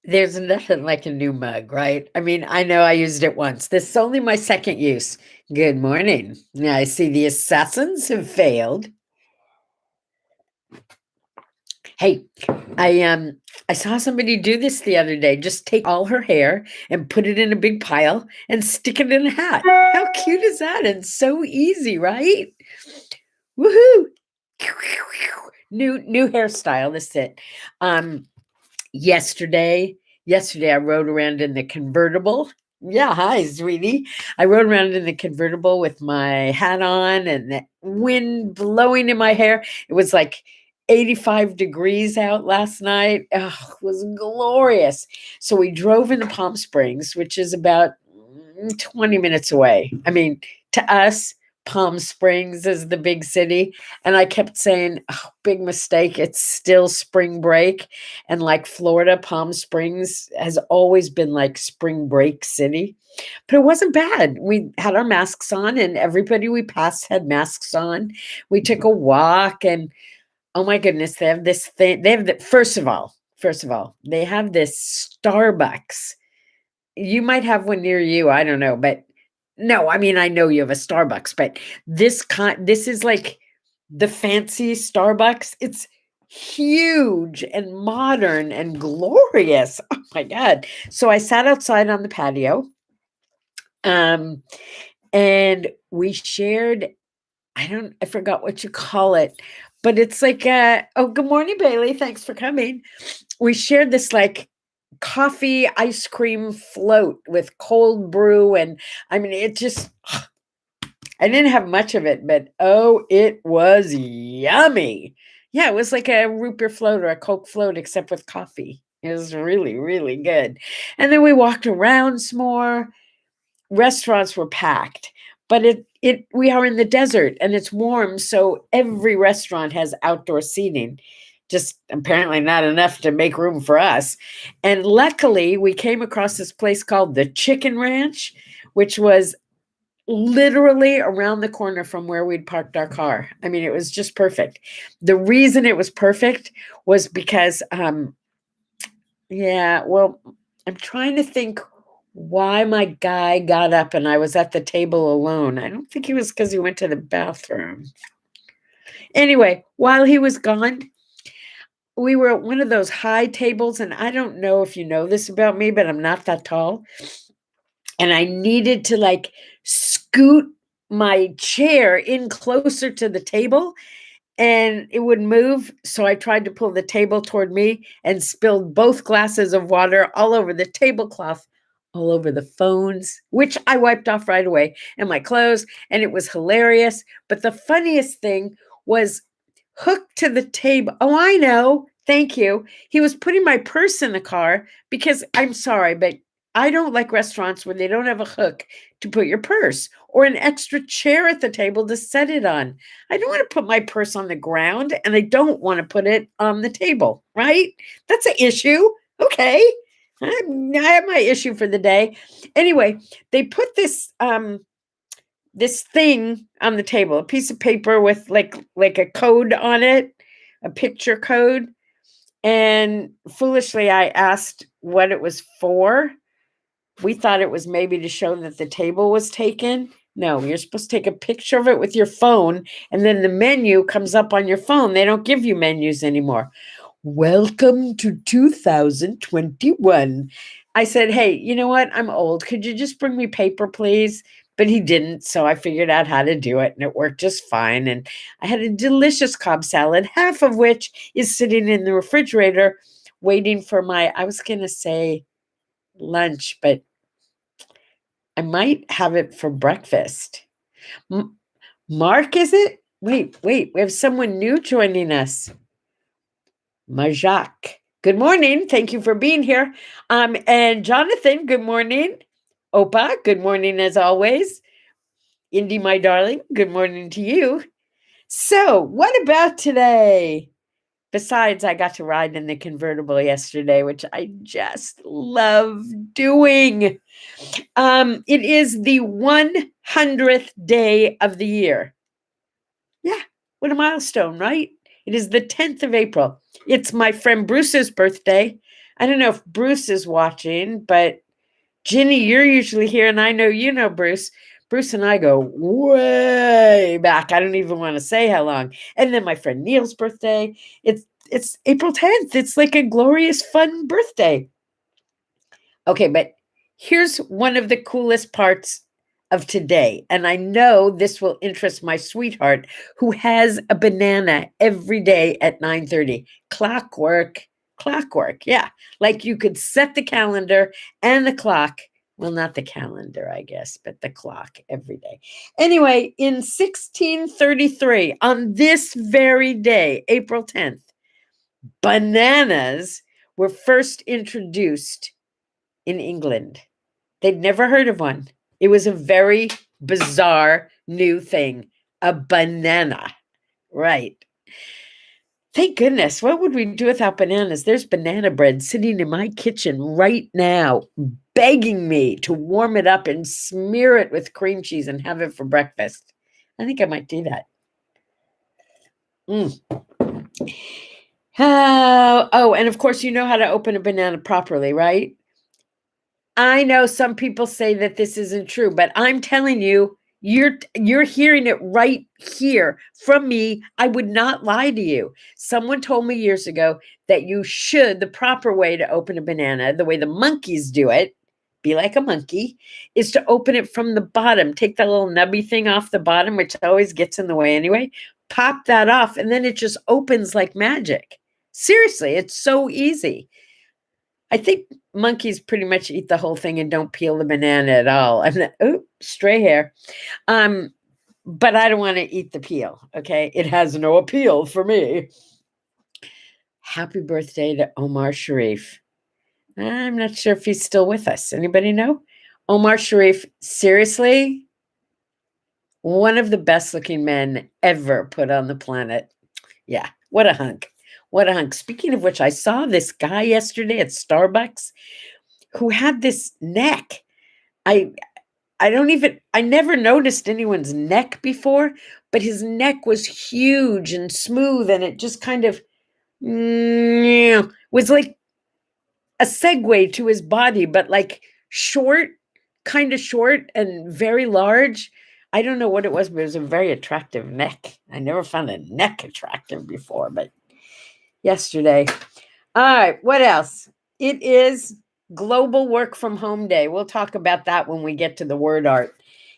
There's nothing like a new mug, right? I mean, I know I used it once. This is only my second use. Good morning. Now I see the assassins have failed. Hey, I saw somebody do this the other day. Just take all her hair and put it in a big pile and stick it in a hat. How cute is that? And so easy, right? Woohoo! New hairstyle. This is it. Um, yesterday, yesterday I rode around in the convertible. Yeah, hi, sweetie. I rode around in the convertible with my hat on and the wind blowing in my hair. It was like 85 degrees out last night. Oh, it was glorious. So we drove into Palm Springs, which is about 20 minutes away. I mean, to us, Palm Springs is the big city. And I kept saying, oh, big mistake. It's still spring break. And like Florida, Palm Springs has always been like spring break city. But it wasn't bad. We had our masks on, and everybody we passed had masks on. We took a walk, and oh my goodness, they have this thing. They have the first of all, they have this Starbucks. You might have one near you, I don't know, but no, I mean, I know you have a Starbucks, but this is like the fancy Starbucks. It's huge and modern and glorious. Oh my God. So I sat outside on the patio, um, and we shared, I forgot what you call it, but it's like, oh, good morning, Bailey. Thanks for coming. We shared this like coffee ice cream float with cold brew. And I mean, it just, I didn't have much of it, but oh, it was yummy. Yeah, it was like a root beer float or a Coke float, except with coffee. It was really, really good. And then we walked around some more. Restaurants were packed, but it we are in the desert and it's warm, so every restaurant has outdoor seating. Just apparently not enough to make room for us. And luckily, we came across this place called the Chicken Ranch, which was literally around the corner from where we'd parked our car. I mean, it was just perfect. The reason it was perfect was because yeah, well, I'm trying to think why my guy got up and I was at the table alone. I don't think it was because he went to the bathroom. Anyway, while he was gone, we were at one of those high tables, and I don't know if you know this about me, but I'm not that tall. And I needed to like scoot my chair in closer to the table and it would move. So I tried to pull the table toward me and spilled both glasses of water all over the tablecloth, all over the phones, which I wiped off right away, and my clothes. And it was hilarious. But the funniest thing was hooked to the table. Oh, I know. Thank you. He was putting my purse in the car because I'm sorry, but I don't like restaurants where they don't have a hook to put your purse or an extra chair at the table to set it on. I don't want to put my purse on the ground and I don't want to put it on the table, right? That's an issue. Okay. I have my issue for the day. Anyway, they put this thing on the table, a piece of paper with like a code on it, a picture code. And foolishly I asked what it was for. We thought it was maybe to show that the table was taken. No, you're supposed to take a picture of it with your phone, and then the menu comes up on your phone. They don't give you menus anymore. Welcome to 2021. I said, hey, you know what? I'm old. Could you just bring me paper, please? But he didn't. So I figured out how to do it, and it worked just fine. And I had a delicious Cobb salad, half of which is sitting in the refrigerator waiting for my, I was going to say lunch, but I might have it for breakfast. M- Mark, is it? Wait, we have someone new joining us. Majak. Good morning. Thank you for being here. And Jonathan, good morning. Opa, good morning as always. Indy, my darling, good morning to you. So, what about today? Besides, I got to ride in the convertible yesterday, which I just love doing. It is the 100th day of the year. Yeah, what a milestone, right? It is the 10th of April. It's my friend Bruce's birthday. I don't know if Bruce is watching, but Ginny, you're usually here, and I know you know Bruce. Bruce and I go way back. I don't even want to say how long. And then my friend Neil's birthday. It's April 10th. It's like a glorious, fun birthday. Okay, but here's one of the coolest parts of today. And I know this will interest my sweetheart who has a banana every day at 9:30. Clockwork. Clockwork. Yeah. Like you could set the calendar and the clock. Well, not the calendar, I guess, but the clock every day. Anyway, in 1633, on this very day, April 10th, bananas were first introduced in England. They'd never heard of one. It was a very bizarre new thing, a banana. Right. Thank goodness. What would we do without bananas? There's banana bread sitting in my kitchen right now, begging me to warm it up and smear it with cream cheese and have it for breakfast. I think I might do that. Oh, and of course, you know how to open a banana properly, right? I know some people say that this isn't true, but I'm telling you, you're hearing it right here from me. I would not lie to you. Someone told me years ago that the proper way to open a banana, the way the monkeys do it, be like a monkey, is to open it from the bottom. Take that little nubby thing off the bottom, which always gets in the way anyway. Pop that off, and then it just opens like magic. Seriously, it's so easy. I think monkeys pretty much eat the whole thing and don't peel the banana at all. Stray hair. But I don't want to eat the peel. Okay. It has no appeal for me. Happy birthday to Omar Sharif. I'm not sure if he's still with us. Anybody know? Omar Sharif, seriously, one of the best looking men ever put on the planet. Yeah. What a hunk. What a hunk. Speaking of which, I saw this guy yesterday at Starbucks who had this neck. I never noticed anyone's neck before, but his neck was huge and smooth, and it just kind of was like a segue to his body, but like short, kind of short and very large. I don't know what it was, but it was a very attractive neck. I never found a neck attractive before, but yesterday. All right, what else? It is Global Work from Home Day. We'll talk about that when we get to the word art.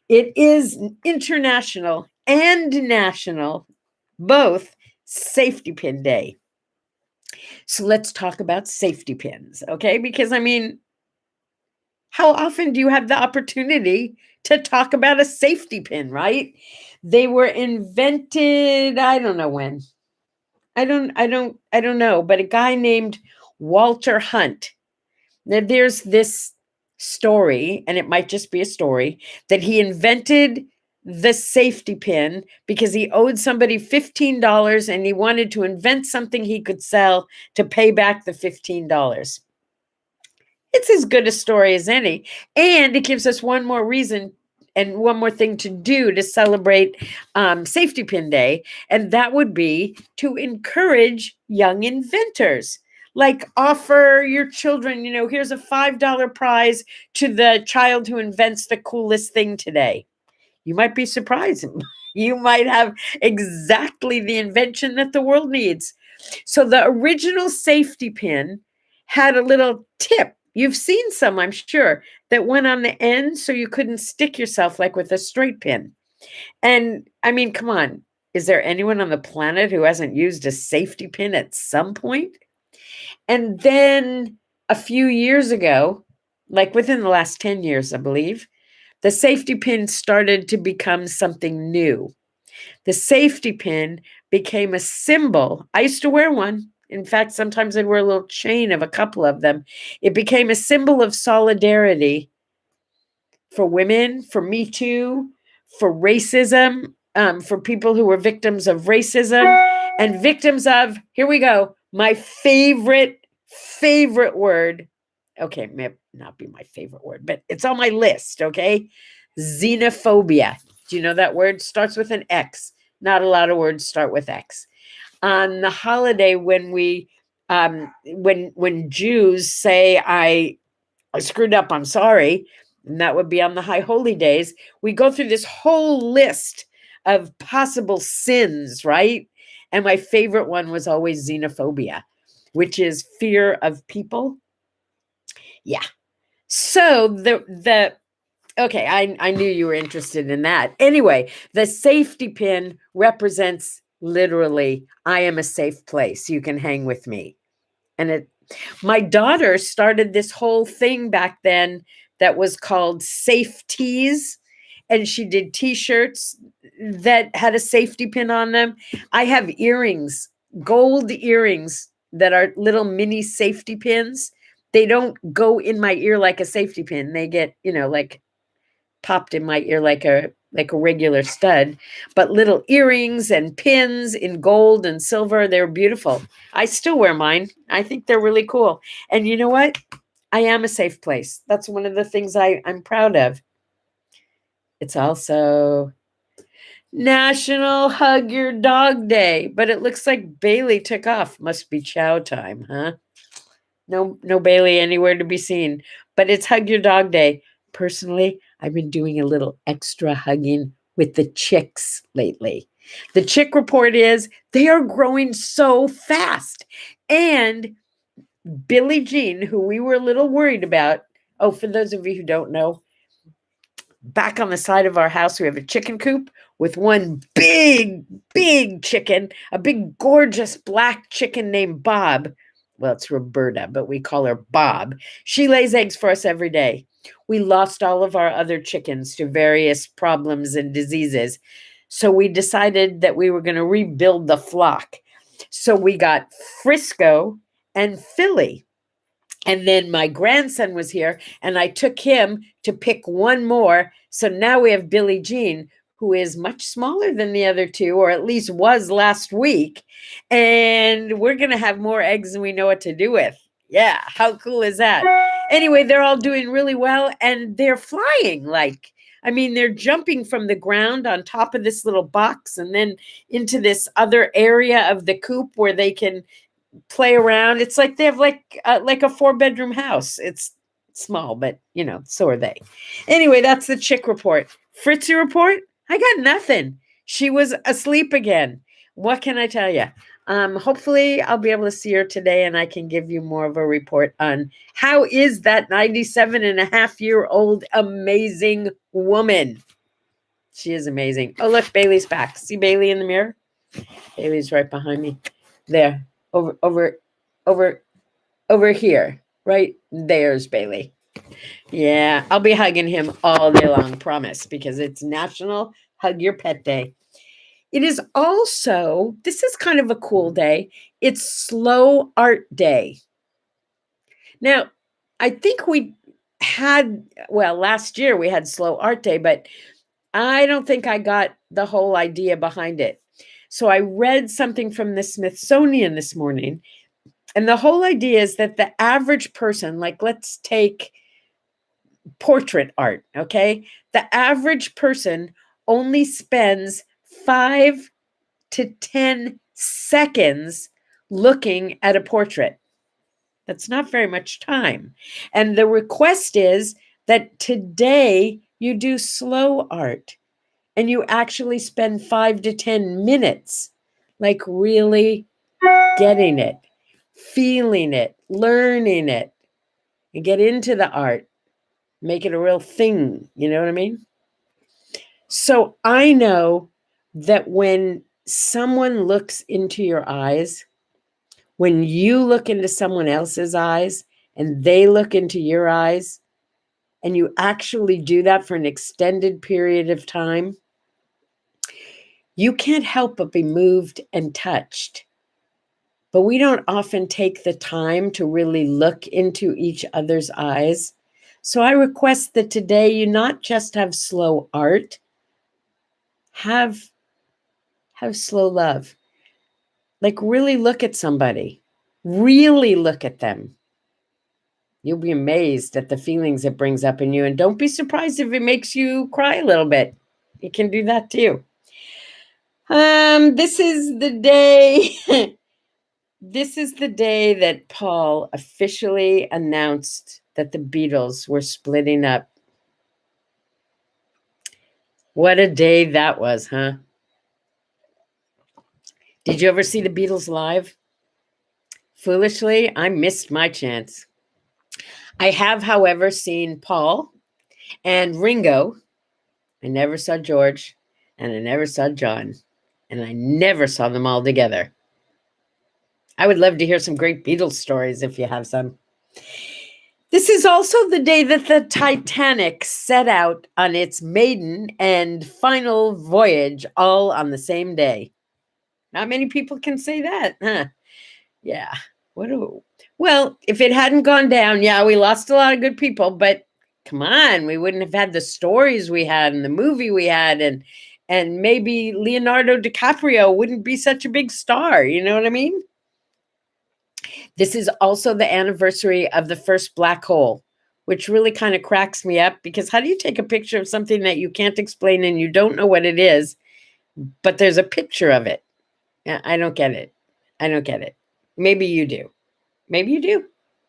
It is international and national, both safety pin day. So let's talk about safety pins, okay? Because I mean, how often do you have the opportunity to talk about a safety pin, right? They were invented, I don't know when. I don't know, but a guy named Walter Hunt. Now, there's this story, and it might just be a story, that he invented the safety pin because he owed somebody $15 and he wanted to invent something he could sell to pay back the $15. It's as good a story as any. And it gives us one more reason and one more thing to do to celebrate Safety Pin Day. And that would be to encourage young inventors. Like offer your children, here's a $5 prize to the child who invents the coolest thing today. You might be surprised. You might have exactly the invention that the world needs. So the original safety pin had a little tip. You've seen some, I'm sure, that went on the end so you couldn't stick yourself like with a straight pin. And I mean, come on, is there anyone on the planet who hasn't used a safety pin at some point? And then a few years ago, like within the last 10 years, I believe, the safety pin started to become something new. The safety pin became a symbol. I used to wear one. In fact, sometimes I'd wear a little chain of a couple of them. It became a symbol of solidarity for women, for Me Too, for racism, for people who were victims of racism and victims of, here we go, my favorite word. Okay, may not be my favorite word, but it's on my list, okay? Xenophobia. Do you know that word? Starts with an X. Not a lot of words start with X. On the holiday when we when Jews say I screwed up, I'm sorry, and that would be on the high holy days, we go through this whole list of possible sins, right? And my favorite one was always xenophobia, which is fear of people. Yeah. So the okay, I knew you were interested in that. Anyway, the safety pin represents literally, I am a safe place. You can hang with me. And my daughter started this whole thing back then that was called Safe Tees. And she did t-shirts that had a safety pin on them. I have earrings, gold earrings that are little mini safety pins. They don't go in my ear like a safety pin. They get, like popped in my ear like a regular stud, but little earrings and pins in gold and silver. They're beautiful. I still wear mine. I think they're really cool. And you know what? I am a safe place. That's one of the things I'm proud of. It's also National Hug Your Dog Day, but it looks like Bailey took off. Must be chow time, huh? No Bailey anywhere to be seen, but it's Hug Your Dog Day. Personally, I've been doing a little extra hugging with the chicks lately. The chick report is they are growing so fast. And Billie Jean, who we were a little worried about, oh, for those of you who don't know, back on the side of our house, we have a chicken coop with one big chicken, a big, gorgeous black chicken named Bob. Well, it's Roberta, but we call her Bob. She lays eggs for us every day. We lost all of our other chickens to various problems and diseases. So we decided that we were going to rebuild the flock. So we got Frisco and Philly. And then my grandson was here, and I took him to pick one more. So now we have Billie Jean, who is much smaller than the other two, or at least was last week. And we're going to have more eggs than we know what to do with. Yeah, how cool is that? Anyway, they're all doing really well, and they're flying. They're jumping from the ground on top of this little box and then into this other area of the coop where they can play around. It's like they have like a 4-bedroom house. It's small, but so are they. Anyway, that's the chick report. Fritzy report? I got nothing. She was asleep again. What can I tell you? Hopefully I'll be able to see her today and I can give you more of a report on how is that 97-and-a-half-year-old amazing woman. She is amazing. Oh, look, Bailey's back. See Bailey in the mirror? Bailey's right behind me. There. Over here, right? There's Bailey. Yeah, I'll be hugging him all day long, promise, because it's National Hug Your Pet Day. It is also, this is kind of a cool day. It's Slow Art Day. Now, I think last year we had Slow Art Day, but I don't think I got the whole idea behind it. So I read something from the Smithsonian this morning, and the whole idea is that the average person, like let's take portrait art, okay? The average person only spends 5 to 10 seconds looking at a portrait. That's not very much time. And the request is that today you do slow art and you actually spend 5 to 10 minutes, like really getting it, feeling it, learning it, and get into the art, make it a real thing. You know what I mean? So I know that when someone looks into your eyes, when you look into someone else's eyes and they look into your eyes, and you actually do that for an extended period of time, you can't help but be moved and touched. But we don't often take the time to really look into each other's eyes. So I request that today you not just have slow art, have slow love. Like really look at somebody. Really look at them. You'll be amazed at the feelings it brings up in you. And don't be surprised if it makes you cry a little bit. It can do that too. This is the day This is the day that Paul officially announced that the Beatles were splitting up. What a day that was, huh? Did you ever see the Beatles live? Foolishly, I missed my chance. I have, however, seen Paul and Ringo. I never saw George, and I never saw John, and I never saw them all together. I would love to hear some great Beatles stories if you have some. This is also the day that the Titanic set out on its maiden and final voyage, all on the same day. Not many people can say that, huh? Yeah. Well, if it hadn't gone down, yeah, we lost a lot of good people, but come on, we wouldn't have had the stories we had and the movie we had, and maybe Leonardo DiCaprio wouldn't be such a big star. You know what I mean? This is also the anniversary of the first black hole, which really kind of cracks me up, because how do you take a picture of something that you can't explain and you don't know what it is, but there's a picture of it? I don't get it. I don't get it. Maybe you do. Maybe you do.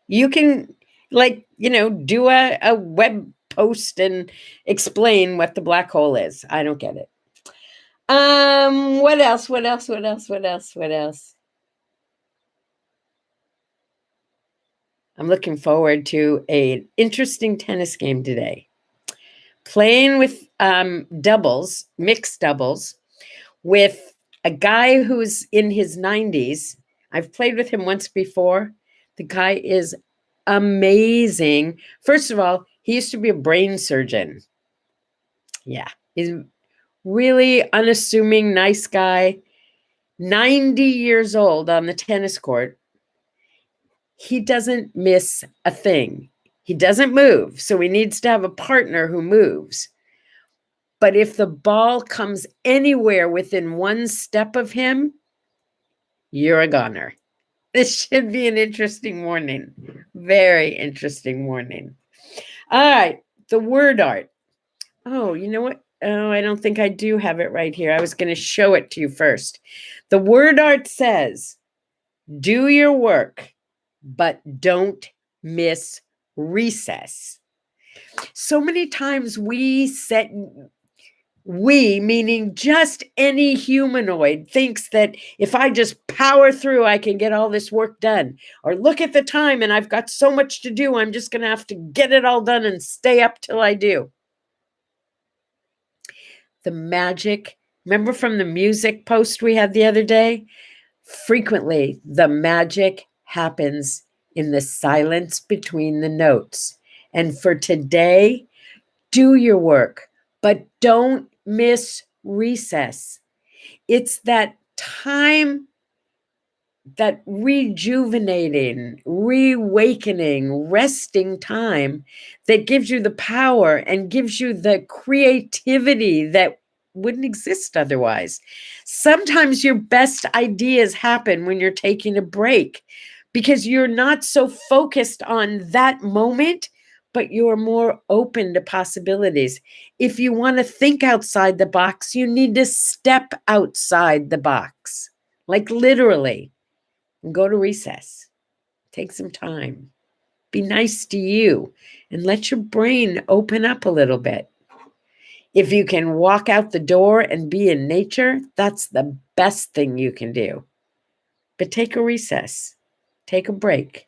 You can, like, do a web post and explain what the black hole is. I don't get it. What else? What else? What else? What else? What else? I'm looking forward to an interesting tennis game today. Playing with doubles, mixed doubles, with a guy who's in his 90s. I've played with him once before. The guy is amazing. First of all, he used to be a brain surgeon. Yeah, he's really unassuming, nice guy. 90 years old on the tennis court. He doesn't miss a thing. He doesn't move, so he needs to have a partner who moves. But if the ball comes anywhere within one step of him, you're a goner. This should be an interesting morning. Very interesting morning. All right, the word art. Oh, you know what? Oh, I don't think I do have it right here. I was going to show it to you first. The word art says, do your work, but don't miss recess. So many times we, meaning just any humanoid, thinks that if I just power through, I can get all this work done. Or look at the time and I've got so much to do, I'm just going to have to get it all done and stay up till I do. The magic, remember from the music post we had the other day? Frequently, the magic happens in the silence between the notes. And for today, do your work, but don't miss recess. It's that time, that rejuvenating, reawakening, resting time that gives you the power and gives you the creativity that wouldn't exist otherwise. Sometimes your best ideas happen when you're taking a break, because you're not so focused on that moment, but you're more open to possibilities. If you want to think outside the box, you need to step outside the box, like literally. Go to recess. Take some time. Be nice to you and let your brain open up a little bit. If you can walk out the door and be in nature, that's the best thing you can do. But take a recess. Take a break.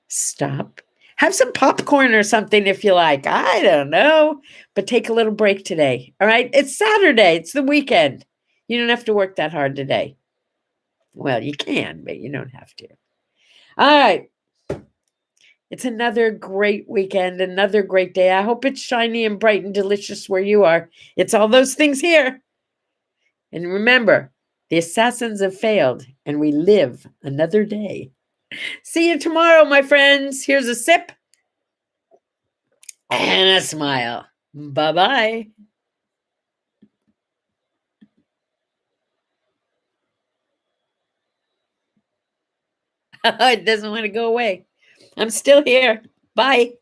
Stop. Have some popcorn or something if you like. I don't know. But take a little break today. All right? It's Saturday. It's the weekend. You don't have to work that hard today. Well, you can, but you don't have to. All right. It's another great weekend, another great day. I hope it's shiny and bright and delicious where you are. It's all those things here. And remember, the assassins have failed, and we live another day. See you tomorrow, my friends. Here's a sip and a smile. Bye-bye. It doesn't want to go away. I'm still here. Bye.